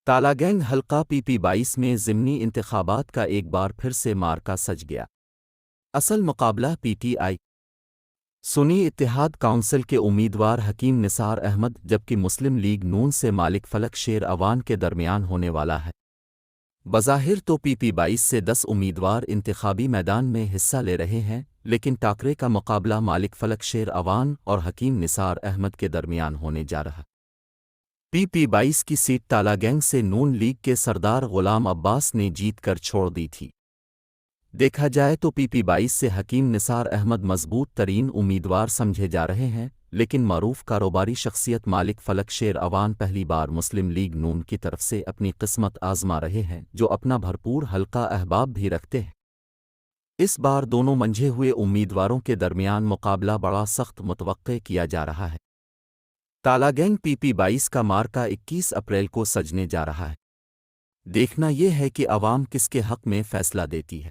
تالا گینگ حلقہ PP22 میں ضمنی انتخابات کا ایک بار پھر سے مارکا سج گیا۔ اصل مقابلہ PTI سنی اتحاد کونسل کے امیدوار حکیم نثار احمد جبکہ مسلم لیگ نون سے مالک فلک شیر اوان کے درمیان ہونے والا ہے۔ بظاہر تو PP22 سے 10 امیدوار انتخابی میدان میں حصہ لے رہے ہیں، لیکن ٹاکرے کا مقابلہ مالک فلک شیر اوان اور حکیم نثار احمد کے درمیان ہونے جا رہا۔ PP22 کی سیٹ تالا گینگ سے نون لیگ کے سردار غلام عباس نے جیت کر چھوڑ دی تھی۔ دیکھا جائے تو PP22 سے حکیم نثار احمد مضبوط ترین امیدوار سمجھے جا رہے ہیں، لیکن معروف کاروباری شخصیت مالک فلک شیر اوان پہلی بار مسلم لیگ نون کی طرف سے اپنی قسمت آزما رہے ہیں، جو اپنا بھرپور حلقہ احباب بھی رکھتے ہیں۔ اس بار دونوں منجھے ہوئے امیدواروں کے درمیان مقابلہ بڑا سخت متوقع کیا جا رہا ہے۔ تالا گینگ PP22 کا مارکا 21 اپریل کو سجنے جا رہا ہے۔ دیکھنا یہ ہے کہ عوام کس کے حق میں فیصلہ دیتی ہے۔